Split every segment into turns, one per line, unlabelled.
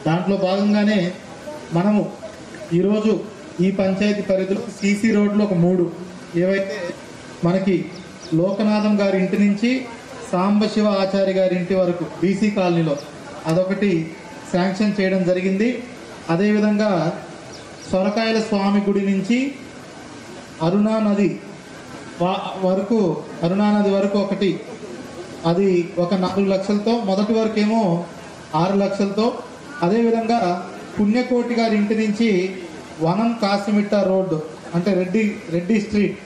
దాంట్లో భాగంగానే మనము ఈరోజు ఈ పంచాయతీ పరిధిలో సీసీ రోడ్లు ఒక 3 ఏవైతే మనకి లోకనాథం గారి ఇంటి నుంచి సాంబశివ ఆచార్య గారి ఇంటి వరకు బీసీ కాలనీలో అదొకటి శాంక్షన్ చేయడం జరిగింది. అదేవిధంగా సొరకాయల స్వామి గుడి నుంచి అరుణా నది వరకు ఒకటి, అది ఒక 4 లక్షలతో, మొదటి వరకు ఏమో 6 లక్షలతో. అదేవిధంగా పుణ్యకోటి గారి ఇంటి నుంచి వనం కాసిమిట్ట రోడ్డు అంటే రెడ్డి స్ట్రీట్,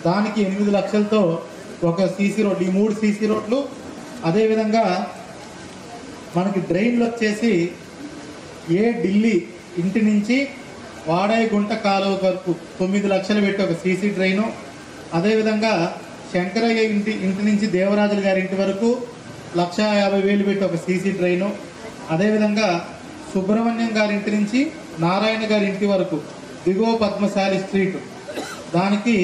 దానికి 8 లక్షలతో ఒక సీసీ రోడ్, ఈ 3 సీసీ రోడ్లు. అదేవిధంగా మనకి డ్రైన్లు వచ్చేసి ఢిల్లీ ఇంటి నుంచి వాడాయి గుంట కాలువ వరకు 9 లక్షలు పెట్టి ఒక సీసీ డ్రైను. అదేవిధంగా శంకరయ్య ఇంటి నుంచి దేవరాజుల గారి ఇంటి వరకు 1,50,000 పెట్టి ఒక సీసీ డ్రైను. అదేవిధంగా సుబ్రహ్మణ్యం గారి ఇంటి నుంచి నారాయణ గారి ఇంటి వరకు దిగువ పద్మశాలి స్ట్రీట్, దానికి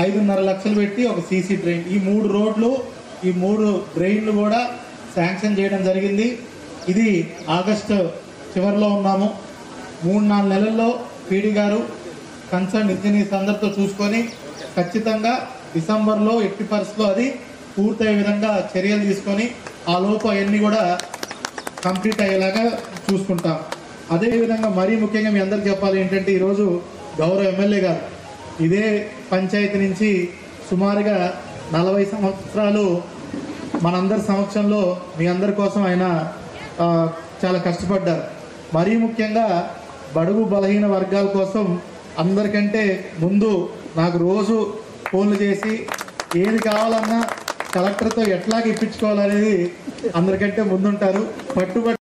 5.5 లక్షలు పెట్టి ఒక సీసీ డ్రైన్. ఈ 3 రోడ్లు, ఈ 3 డ్రైన్లు కూడా శాంక్షన్ చేయడం జరిగింది. ఇది ఆగస్టు చివరిలో ఉన్నాము. 3-4 నెలల్లో పీడీ గారు కన్సర్న్ ఇంజనీర్స్ అందరితో చూసుకొని ఖచ్చితంగా డిసెంబర్లో ఎట్టి పరిస్థితుల్లో అది పూర్తయ్యే విధంగా చర్యలు తీసుకొని ఆ లోపు అవన్నీ కూడా కంప్లీట్ అయ్యేలాగా చూసుకుంటాం. అదేవిధంగా మరీ ముఖ్యంగా మీ అందరికీ చెప్పాలి ఏంటంటే, ఈరోజు గౌరవ ఎమ్మెల్యే గారు ఇదే పంచాయతీ నుంచి సుమారుగా 40 సంవత్సరాలు మనందరి సమక్షంలో మీ అందరి కోసం ఆయన చాలా కష్టపడ్డారు. మరీ ముఖ్యంగా బడుగు బలహీన వర్గాల కోసం అందరికంటే ముందు నాకు రోజు ఫోన్లు చేసి ఏది కావాలన్నా కలెక్టర్తో ఎట్లాగ ఇప్పించుకోవాలనేది అందరికంటే ముందుంటారు. పట్టుబట్టి